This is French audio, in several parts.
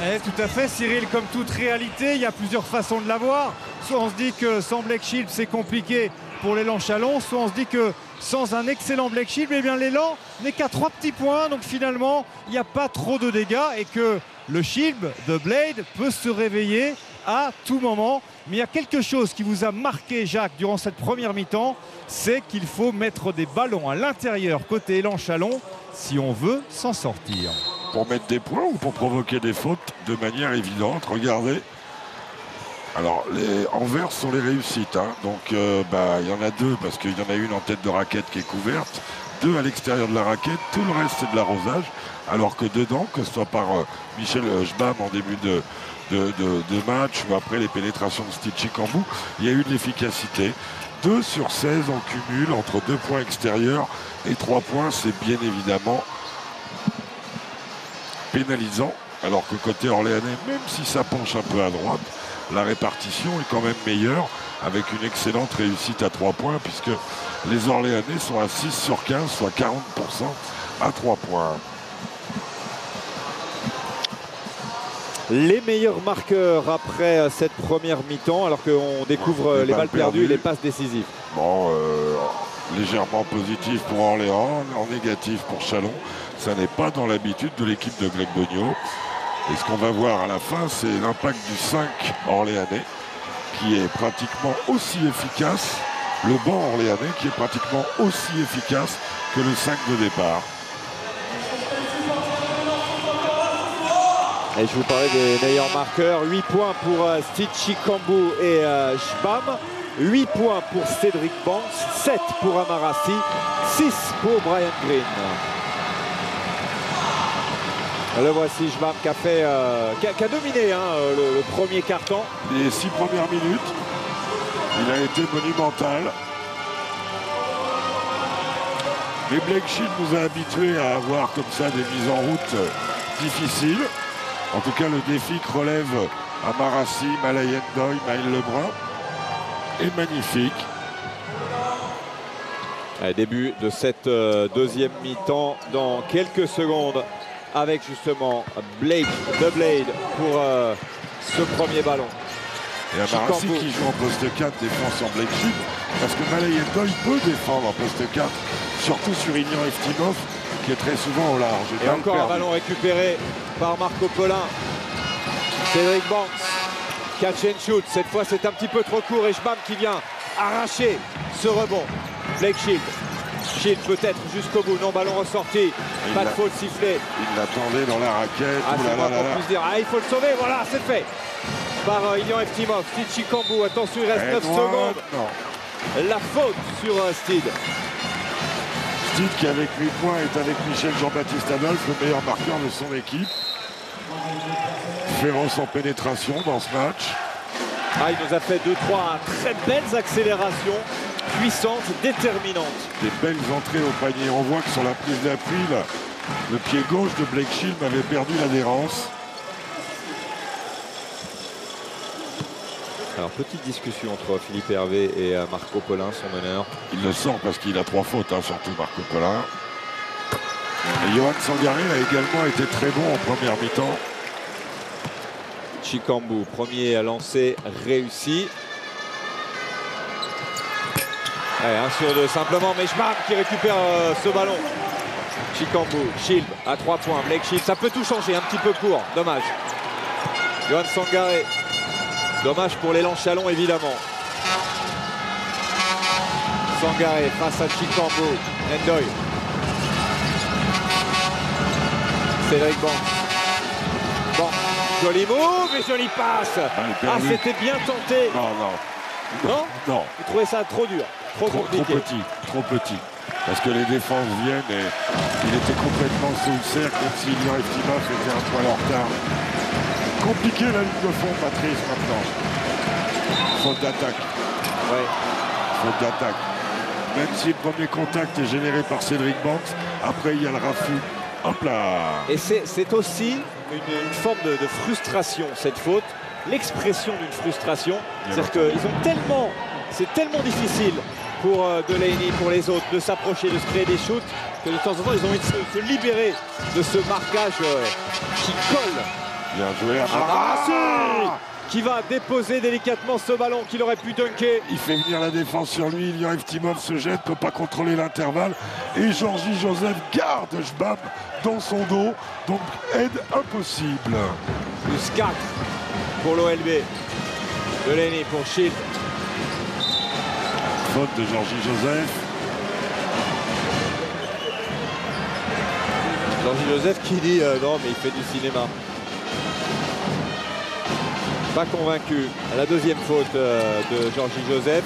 Tout à fait, Cyril, comme toute réalité, il y a plusieurs façons de la voir. Soit on se dit que sans Blake Shield, c'est compliqué pour l'élan Chalon, soit on se dit que sans un excellent Blake Shield, eh bien l'élan n'est qu'à 3 petits points, donc finalement, il n'y a pas trop de dégâts et que le Shield de Blade peut se réveiller à tout moment. Mais il y a quelque chose qui vous a marqué, Jacques, durant cette première mi-temps, c'est qu'il faut mettre des ballons à l'intérieur côté élan Chalon si on veut s'en sortir. Pour mettre des points ou pour provoquer des fautes de manière évidente. Regardez. Alors, les envers sont les réussites. Hein. Donc, il y en a deux parce qu'il y en a une en tête de raquette qui est couverte. Deux à l'extérieur de la raquette. Tout le reste, c'est de l'arrosage. Alors que dedans, que ce soit par Michel Jbam en début de match ou après les pénétrations de Steve Chicambou, il y a eu de l'efficacité. 2 sur 16 en cumul entre 2 points extérieurs et 3 points. C'est bien évidemment pénalisant, alors que côté orléanais, même si ça penche un peu à droite, la répartition est quand même meilleure, avec une excellente réussite à 3 points, puisque les Orléanais sont à 6 sur 15, soit 40% à 3 points. Les meilleurs marqueurs après cette première mi-temps, alors qu'on découvre les balles perdues et les passes décisives. Bon, légèrement positif pour Orléans, en négatif pour Chalon. Ça n'est pas dans l'habitude de l'équipe de Greg Boniot. Et ce qu'on va voir à la fin, c'est l'impact du 5 orléanais, qui est pratiquement aussi efficace, le banc orléanais qui est pratiquement aussi efficace que le 5 de départ. Et je vous parlais des meilleurs marqueurs. 8 points pour Steve Chicambou et Jbam. 8 points pour Cédric Banks. 7 pour Amarassi. 6 pour Brian Green. Le voici, Jbam qui a dominé le premier quart-temps. Les 6 premières minutes, il a été monumental. Mais Blake Shield nous a habitués à avoir comme ça des mises en route difficiles. En tout cas, le défi que relève Amarassi, Malayen Doy, Maël Lebrun est magnifique. Début de cette deuxième mi-temps dans quelques secondes, avec justement Blake the Blade pour ce premier ballon. Et Amarassi qui joue en poste 4 défend sans Blake Shield, parce que Malayen Doy peut défendre en poste 4, surtout sur Ignan Eftimov, qui est très souvent au large. Et encore un ballon récupéré par Marco Polin. Cédric Banks, catch and shoot. Cette fois, c'est un petit peu trop court et Jbam qui vient arracher ce rebond. Blake Shield. Shield peut-être jusqu'au bout. Non, ballon ressorti. Pas de faute sifflée. Il l'attendait dans la raquette. Il faut le sauver. Voilà, c'est fait. Par Ignan Eftimov. Steve Chicambou. Attention, il reste 9 secondes. Non. La faute sur Steve. Steve qui avec 8 points est avec Michel Jean-Baptiste Adolphe, le meilleur marqueur de son équipe. Féroce en pénétration dans ce match. Il nous a fait 2-3 très belles accélérations, puissantes, déterminantes. Des belles entrées au panier. On voit que sur la prise d'appui, le pied gauche de Blake Shield avait perdu l'adhérence. Alors, petite discussion entre Philippe Hervé et Marco Polin, son meneur. Il le sent parce qu'il a 3 fautes, surtout Marco Polin. Et Johan Sangaré a également été très bon en première mi-temps. Chicambou, premier à lancer réussi. 1 sur 2 simplement, mais Jbam qui récupère ce ballon. Chicambou, Shield à 3 points. Blake Shield, ça peut tout changer, un petit peu court, dommage. Johan Sangaré. Dommage pour l'élan Chalon, évidemment. Sangaré face à Chicambou. Ndoye. Cédric Banks. Bon, joli move et jolie passe. C'était bien tenté. Non. Vous trouvez ça trop dur, trop compliqué. Trop petit. Parce que les défenses viennent et il était complètement sous le cercle, même si Ignan Eftimov était un poil en retard. Compliqué la ligne de fond, Patrice, maintenant. Faute d'attaque. Ouais. Faute d'attaque. Même si le premier contact est généré par Cédric Banks, après il y a le raffut. Hop là. Et c'est aussi une forme de frustration, cette faute. L'expression d'une frustration. C'est-à-dire qu'ils ont tellement... C'est tellement difficile pour Delaney, pour les autres, de s'approcher, de se créer des shoots, que de temps en temps, ils ont envie de se libérer de ce marquage qui colle Bien joué. Qui va déposer délicatement ce ballon qu'il aurait pu dunker. Il fait venir la défense sur lui. Ilya Eftimov se jette, peut pas contrôler l'intervalle. Et Georgi Joseph garde Jbam dans son dos. Donc aide impossible. Plus 4 pour l'OLB. Delaney pour Shield. Faute de Georgi Joseph. Georgi Joseph qui dit non mais il fait du cinéma. Pas convaincu. La deuxième faute de Georgi Joseph.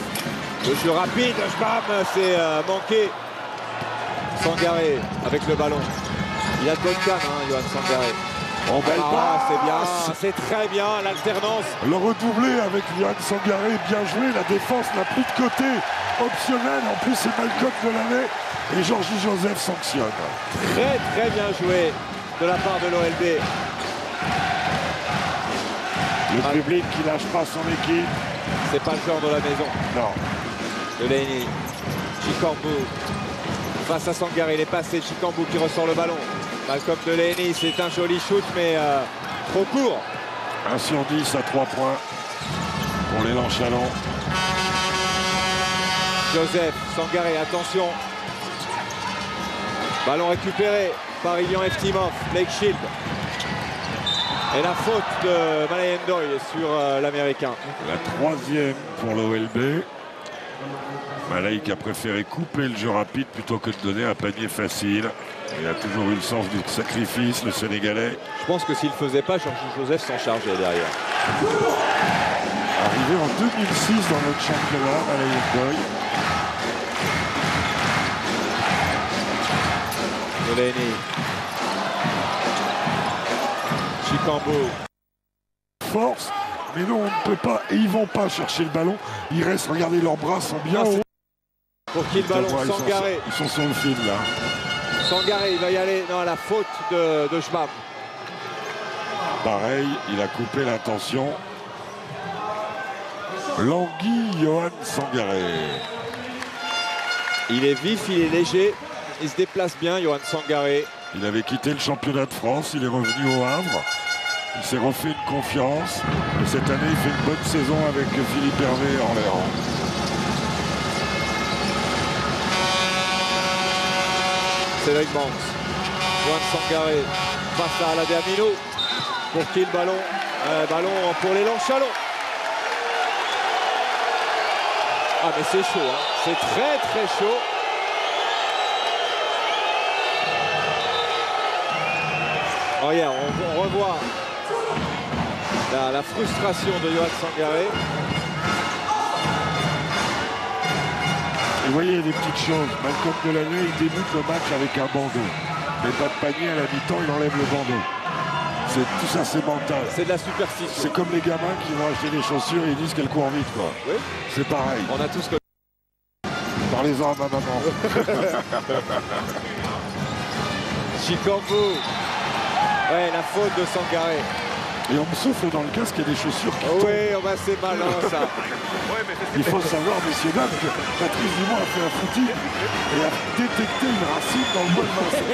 Le jeu rapide, Jbam, c'est manqué. Sangaré avec le ballon. Il a Duncan, Johan Sangaré. Oh, belle passe. C'est bien, c'est très bien, l'alternance. Le redoublé avec Johan Sangaré, bien joué. La défense n'a plus de côté optionnel. En plus, c'est Malcolm Delaney et Georgi Joseph sanctionne. Très très bien joué de la part de l'OLB. Le public qui lâche pas son équipe. C'est pas le genre de la maison. Non. Delaney, Chikambu face à Sangaré, il est passé, Chikambu qui ressort le ballon. Malcolm Delaney, c'est un joli shoot mais trop court. 1 sur 10 à 3 points pour l'élan Chalon. Joseph, Sangaré, attention. Ballon récupéré par Ilya Eftimov, Blake Shield. Et la faute de Malayan Doyle sur l'Américain. La troisième pour l'OLB. Malaïk a préféré couper le jeu rapide plutôt que de donner un panier facile. Il a toujours eu le sens du sacrifice, le Sénégalais. Je pense que s'il ne faisait pas, Georgi Joseph s'en chargeait derrière. Arrivé en 2006 dans notre championnat, Malayan Doyle. Delaney. Chikambu. Force, mais non, on ne peut pas. Et ils vont pas chercher le ballon. Ils restent, regardez, leurs bras sont bien hauts. Pour qui le ballon? Sangaré. Ils sont sur le fil là. Sangaré, il va y aller dans la faute de Jbam. Pareil, il a coupé l'intention. Langui Johan Sangaré. Il est vif, il est léger. Il se déplace bien, Johan Sangaré. Il avait quitté le championnat de France, il est revenu au Havre. Il s'est refait une confiance. Et cette année, il fait une bonne saison avec Philippe Hervé en l'air. Cédric Banks. Johan Sangaré face à Alain Bermino. Pour qui le ballon? Ballon pour l'élan Chalon. Ah mais c'est chaud, hein. C'est très très chaud. Regarde, on revoit la frustration de Johan Sangaré. Et vous voyez des petites choses. Malcolm Delaney, il débute le match avec un bandeau. Mais pas de panier à la mi-temps, il enlève le bandeau. Tout ça, c'est mental. C'est de la superstition. C'est comme les gamins qui vont acheter des chaussures et ils disent qu'elles courent vite, quoi. Oui. C'est pareil. On a tous... Parlez-en à ma maman. Chikambu. Ouais, la faute de Sangaré. Et on me souffle dans le casque, il y a des chaussures qui tombent. Oui, oh bah c'est malin ça. Il faut savoir, messieurs, dames, que Patrice Dumont a fait un footing et a détecté une racine dans le bois de Vincent.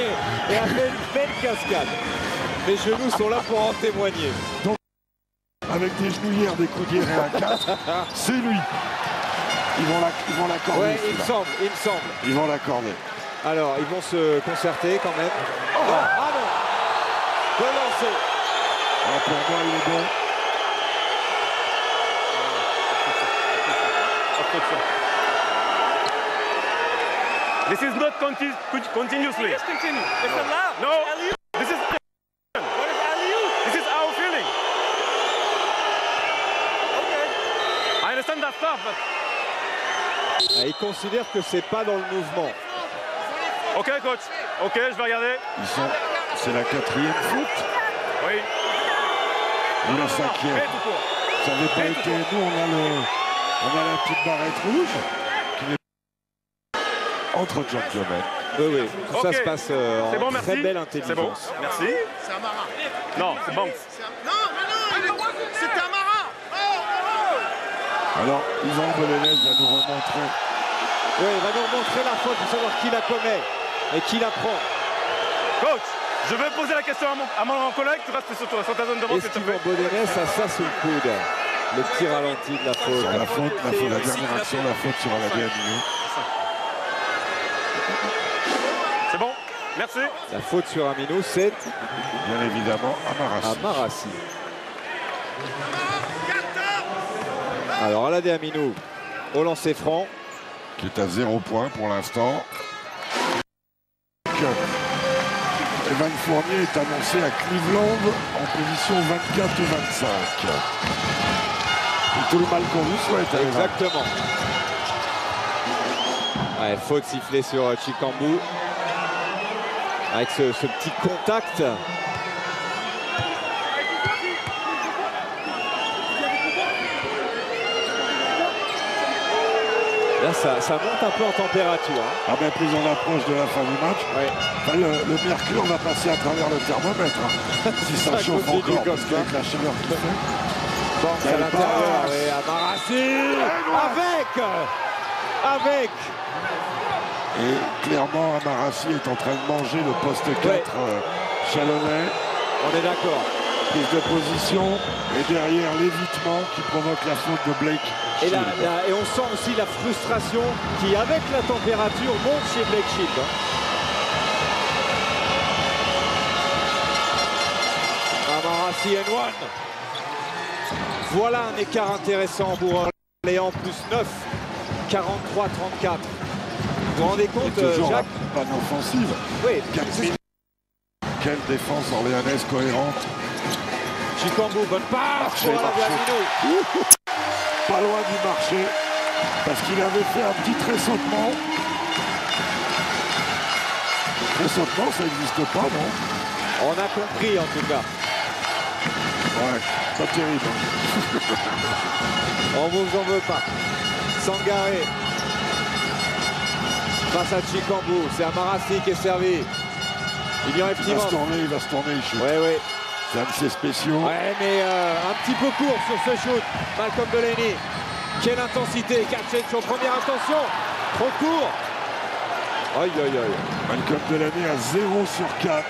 Et a fait une belle cascade. Mes genoux sont là pour en témoigner. Donc, avec des genouillères, des coudières et un casque, c'est lui. Ils vont l'accorder. Ouais, il me semble. Ils vont l'accorder. Alors, ils vont se concerter quand même. Oh, ah non! De lancer. Ah, pour moi, il est bon. This is not continuously. Yes, continue. It's allowed. No, this is What is alley-oop? this is our feeling. Okay. I understand that stuff, but Ah, il considère que c'est pas dans le mouvement. ok, coach. Ok, je vais regarder. C'est la quatrième faute Oui. ou la cinquième. Fais tout court. Ça n'avait pas été. Nous, on a la petite barrette rouge qui est entre gentlemen. Oui. Tout ça Ok. se passe C'est bon, en merci. très belle C'est bon. intelligence. Merci. C'est Amara. Non, c'est Banks. Non, mais non, c'était Amara. Alors, Yvan Belenez va nous remontrer. Oui, il va nous montrer la faute pour savoir qui la commet et qui la prend. Coach, Je vais poser la question à mon collègue, tu restes sur ta zone de vente, s'il te plaît. Esteban Bodenès a ça sous le coude. Le petit ralenti de la faute. Sur la faute, la dernière action, la faute sur Aladé Amino. C'est bon, merci. La faute sur Amino, c'est Bien évidemment, Amarassi. Amarassi. Alors Aladé Amino au lancer franc. Qui est à 0 points pour l'instant. Evan Fournier est annoncé à Cleveland en position 24-25. Et tout le mal qu'on vous souhaite. Evan. Exactement. Ouais, faute sifflée sur Chikambu. Avec ce petit contact. Là, ça monte un peu en température. Hein. Ah ben plus on approche de la fin du match, Ouais. ben, le mercure va passer à travers le thermomètre. Hein. Si ça Ça chauffe continue encore, comme parce ça. qu'avec la chaleur qu'il fait. Banks à Elle l'intérieur passe. et Amarassi avec Et clairement, Amarassi est en train de manger le poste 4 Ouais. Chalonnais. on est d'accord. Prise de position et derrière l'évitement qui provoque la faute de Blake Et, Shield. et on sent aussi la frustration qui, avec la température, monte chez Blake Shield. Hein. Amarassi and one. Voilà un écart intéressant pour Orléans, plus 9, 43-34. Vous vous rendez Et compte, toujours Jacques? la panne offensive. Oui, 4 minutes. Quelle défense orléanaise cohérente. Chikambu, bonne passe Marché, pour Aladé marché. Amino. Pas loin du marché. Parce qu'il avait fait un petit tressautement. Tressautement, ça n'existe pas, non? On a compris en tout cas. Ouais, pas terrible. On vous en veut pas. Sangaré. Face à Chikambu, c'est Amarassi qui est servi. Il y en a Il va se tourner, il shoot. Ouais, ouais. C'est un de ses spéciaux. Ouais, mais un petit peu court sur ce shoot. Malcolm Delaney. Quelle intensité. Kachencho, première intention. Trop court. Aïe, aïe, aïe. Malcolm Delaney à 0 sur 4.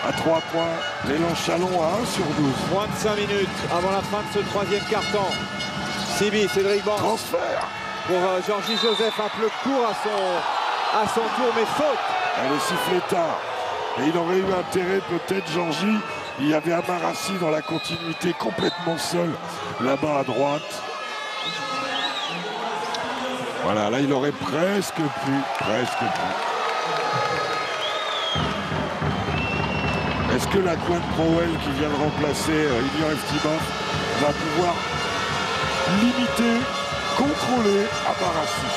À 3 points. L'élan Chalon à 1 sur 12. Moins de 5 minutes avant la fin de ce troisième quart-temps. Sibi, Cédric Banks Transfert. pour Georgie Joseph. Un peu court à son tour, mais faute. Elle est sifflée tard. Et il aurait eu intérêt peut-être, Georgie. Il y avait Amarassi dans la continuité, complètement seul, là-bas à droite. Voilà, là il aurait presque pu. Est-ce que la Gwen Crowell qui vient de remplacer Ilian Eftimov va pouvoir limiter, contrôler Amarassi?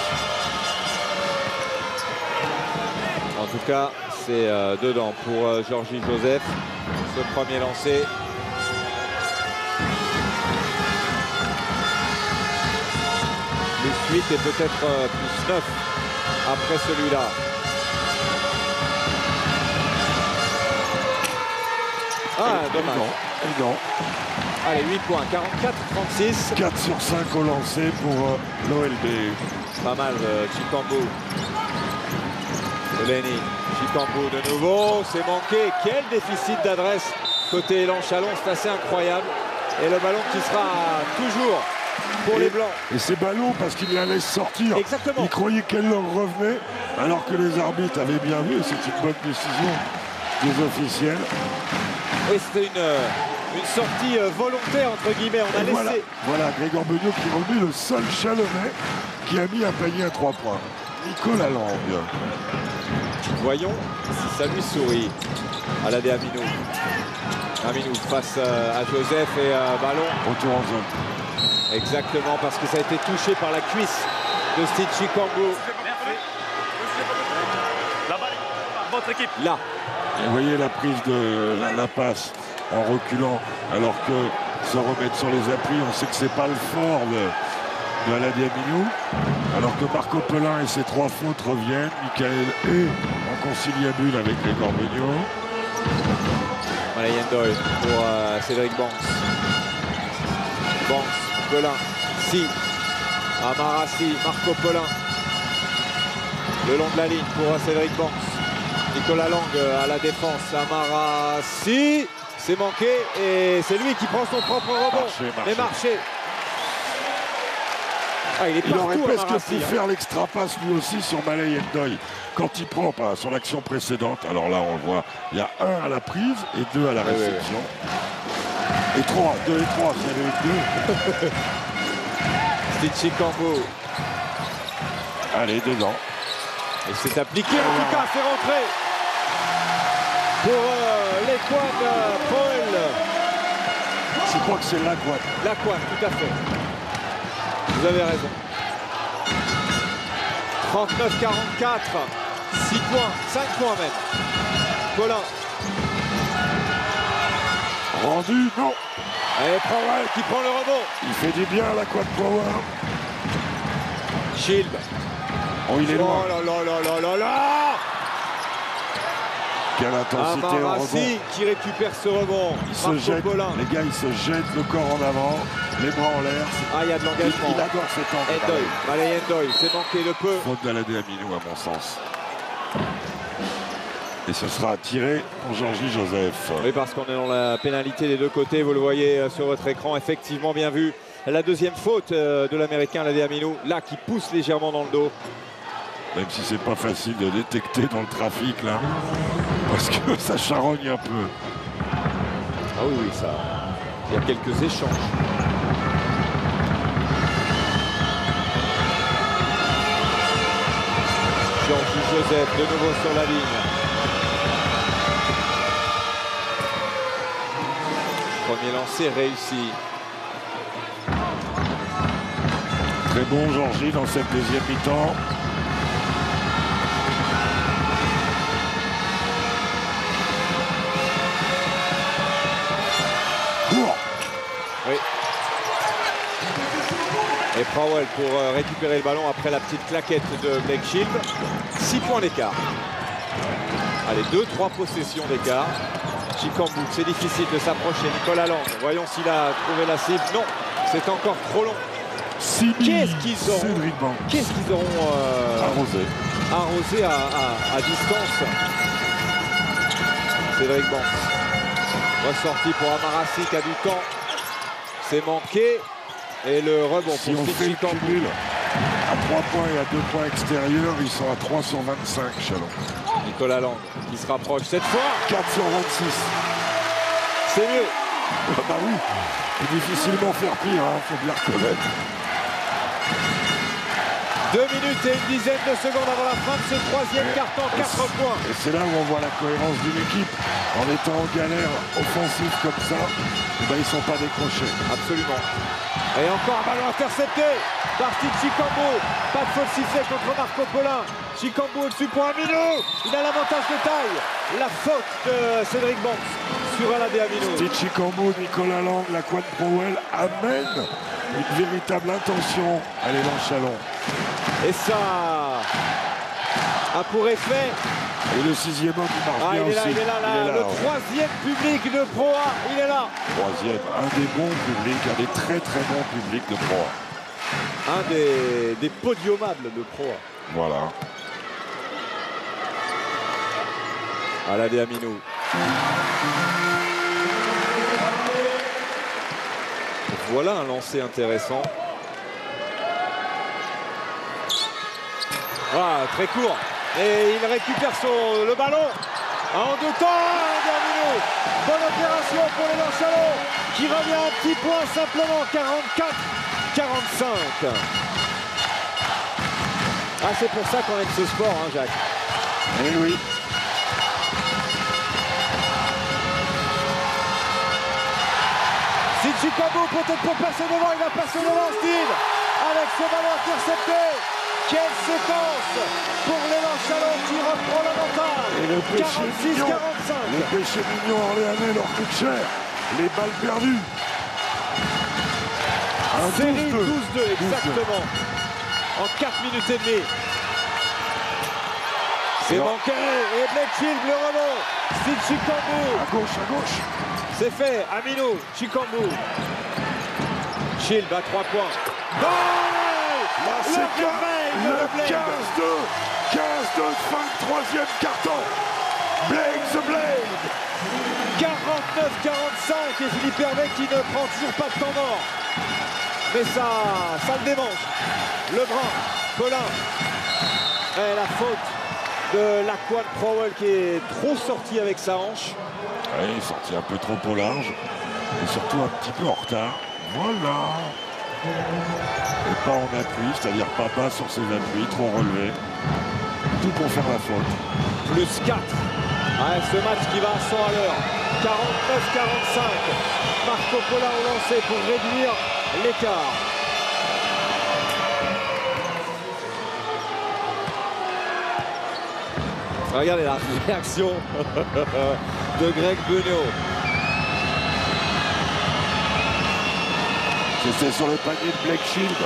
En tout cas, c'est dedans pour Georgie Joseph. Ce premier lancé. Plus 8 et peut-être plus 9 après celui-là. Ah, dommage. Et non. Allez, 8 points, 44-36. 4 sur 5 au lancer pour l'OLB. Pas mal, Chikambu. Delaney, Chikambu de nouveau, c'est manqué. Quel déficit d'adresse côté Élan Chalon, c'est assez incroyable. Et le ballon qui sera toujours pour les Blancs. Et ces ballons, parce qu'il la laisse sortir. Exactement. Il croyait qu'elle leur revenait, alors que les arbitres avaient bien vu. C'est une bonne décision des officiels. Oui, c'était une sortie volontaire, entre guillemets. On a Et laissé. voilà Grégor Beugnot qui remet le seul Chalonnais qui a mis un panier à 3 points. Nicolas Langue. Voyons si ça lui sourit. Aladé Amino. Amino face à Joseph et ballon. Retour en zone. Exactement, parce que ça a été touché par la cuisse de Steve Chikambu. La balle, votre équipe. Là. Et vous voyez la prise de la passe en reculant, alors que se remettre sur les appuis, on sait que c'est pas le fort de Aladé Amino. Alors que Marco Pelin et ses 3 fautes reviennent. Michael est en conciliabule avec Grégor Beugnot. Voilà Yendoy pour Cédric Banks. Banks, Pelin, si. Amarassi, Marco Pelin. Le long de la ligne pour Cédric Banks. Nicolas Lang à la défense. Amarassi, c'est manqué et c'est lui qui prend son propre rebond. Mais Marché. Ah, il aurait presque Amarassi, pu faire l'extra passe lui aussi sur Malay Ndoye. Quand il prend pas sur l'action précédente, alors là on le voit, il y a 1 à la prise et 2 à la réception. Et 3, 2 et 3, s'il y avait 2. Stitchy Cambo. Allez, dedans. Et c'est appliqué, en tout cas, c'est rentré. Pour l'Equan Powell. Je crois que c'est l'Aquan. L'Aquan, tout à fait. Vous avez raison. 39-44. 6 points, 5 points même. Colin. Rendu, non. Et Powell qui prend le rebond. Il fait du bien à l'Aquan Power. Shield. Oh, il est loin. Oh là là là là là là. Quelle intensité au Amarassi rebond. qui récupère ce rebond. Il se jette, les gars, il se jette le corps en avant, les bras en l'air. Ah, il y a de l'engagement. Il adore cet angle. Malay Ndoye, c'est manqué de peu. Faute d'Aladé Aminou, à mon sens. Et ce sera tiré pour Georgie Joseph. Oui, parce qu'on est dans la pénalité des deux côtés. Vous le voyez sur votre écran. Effectivement, bien vu. La deuxième faute de l'Américain, Aladé Aminou, là, qui pousse légèrement dans le dos. Même si c'est pas facile de détecter dans le trafic, là. Parce que ça charogne un peu. Ah oui, oui, ça. Il y a quelques échanges. Georgie Joseph, de nouveau sur la ligne. Premier lancer réussi. Très bon Georgie dans cette deuxième mi-temps. Oui. Et Powell pour récupérer le ballon après la petite claquette de Blake Shield. 6 points d'écart. Allez, 2-3 possessions d'écart. Chikambu, c'est difficile de s'approcher. Nicolas Lang, voyons s'il a trouvé la cible. Non, c'est encore trop long. Qu'est-ce qu'ils auront arrosé à distance. Cédric Banks. Ressorti pour Amarassi qui a du temps. C'est manqué. Et le rebond si pour on fait le cumul à 3 points et à 2 points extérieurs, ils sont à 3 sur 25, Chalon. Nicolas Lang qui se rapproche cette fois. 4 sur 26. C'est mieux. Ah bah oui, c'est difficilement faire pire, hein, faut bien reconnaître. 2 minutes et une dizaine de secondes avant la fin de ce troisième carton, 4 points. Et c'est là où on voit la cohérence d'une équipe. En étant en galère offensive comme ça, ben ils ne sont pas décrochés. Absolument. Et encore un ballon intercepté par Stitchy Cambo. Pas de faute sifflée contre Marco Polin. Chikambu au-dessus pour Aminou. Il a l'avantage de taille. La faute de Cédric Banks sur Aladé Aminou. Stitchy Cambo, Nicolas Lang, l'Aquan Powell amène une véritable intention à l'élan Chalon. Et ça a pour effet. Et le 6e homme, il marche bien aussi. Il est là. Le troisième public de Pro A, il est là. Troisième, un des bons publics, un des très très bons publics de Pro A. Un des podiumables de Pro A. Voilà. Aladé Aminou. Voilà un lancer intéressant. Ah, très court. Et il récupère le ballon. En deux temps, Aminou. Bonne opération pour les Chalon qui revient à un petit point simplement, 44-45. Ah, c'est pour ça qu'on aime ce sport, hein, Jacques. Eh oui. Stitchy Cambo peut-être pour passer devant, il va passer devant Steve avec ce ballon intercepté. Quelle séquence pour l'élan Chalon qui reprend l'avantage. 46-45. Le péché mignon orléanais leur coûte cher. Les balles perdues. Série 12-2 exactement. En 4 minutes et demie. C'est manqué. Et Blake Shield le rebond. Stitchy Cambo. À gauche. C'est fait. Aminou, Chikambu. Shield à 3 points. Là, c'est le 15-2 fin de troisième carton. Blake the Blade. 49-45 et Philippe Hervé qui ne prend toujours pas de temps mort. Mais ça le démange. Lebrun, Collin. Et la faute de Laquan Crowell qui est trop sorti avec sa hanche. Oui, il est sorti un peu trop au large. Et surtout un petit peu en retard. Voilà. Et pas en appui, c'est-à-dire pas bas sur ses appuis, trop relevé. Tout pour faire la faute. Plus 4. Ouais, ce match qui va à 100 à l'heure. 49-45. Marco Collin au lancer pour réduire l'écart. Regardez la réaction de Greg Benio. C'était sur le panier de Blake Shield.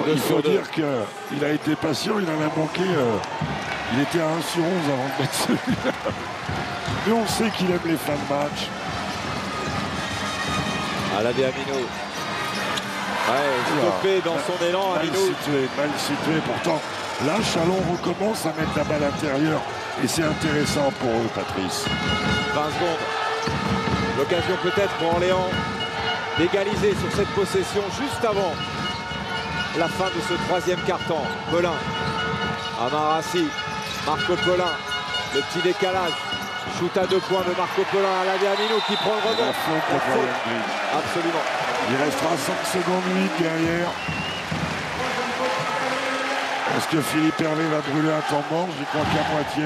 Il faut dire qu'il a été patient, il en a manqué. Il était à 1 sur 11 avant de mettre celui-là. Mais on sait qu'il aime les fins de match. Aladé Amino. Ouais, stoppé dans son élan. Mal situé. Pourtant, là, Chalon recommence à mettre la balle intérieure. Et c'est intéressant pour eux, Patrice. 20 secondes. L'occasion peut-être pour Orléans d'égaliser sur cette possession juste avant la fin de ce troisième quart-temps. Collin, Amarassi, Marco Collin, le petit décalage. Shoot à 2 points de Marco Collin à Aladé Amino qui prend le rebond. La faute. Absolument. Il restera 5 secondes 8 derrière. Est-ce que Philippe Hervé va brûler un temps mort? J'y crois qu'à moitié.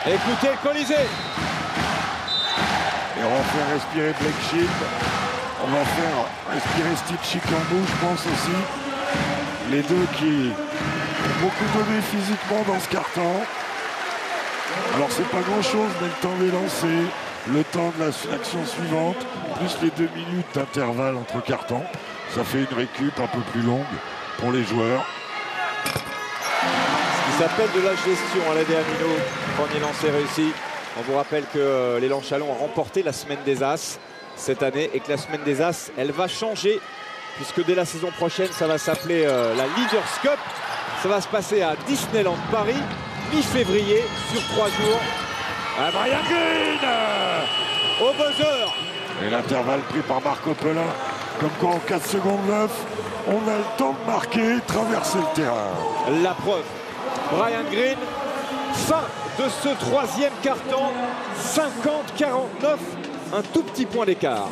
Écoutez le Colisée. Et on va faire respirer Blake Shield. On va faire respirer Steve Chicambou, je pense aussi. Les deux qui ont beaucoup donné physiquement dans ce carton. Alors c'est pas grand chose, mais le temps des lancers, le temps de l'action suivante, plus les 2 minutes d'intervalle entre cartons, ça fait une récup un peu plus longue pour les joueurs. Ce qui s'appelle de la gestion à Aladé Amino. Premier lancer réussi. On vous rappelle que l'élan Chalon a remporté la semaine des As cette année et que la semaine des As, elle va changer puisque dès la saison prochaine, ça va s'appeler la Leaders Cup. Ça va se passer à Disneyland Paris, mi-février, sur 3 jours. Brian Green au buzzer. Et l'intervalle pris par Marco Collin. Comme quoi en 4 secondes 9, on a le temps de marquer, traverser le terrain. La preuve, Brian Green, fin de ce troisième quart-temps, 50-49, un tout petit point d'écart.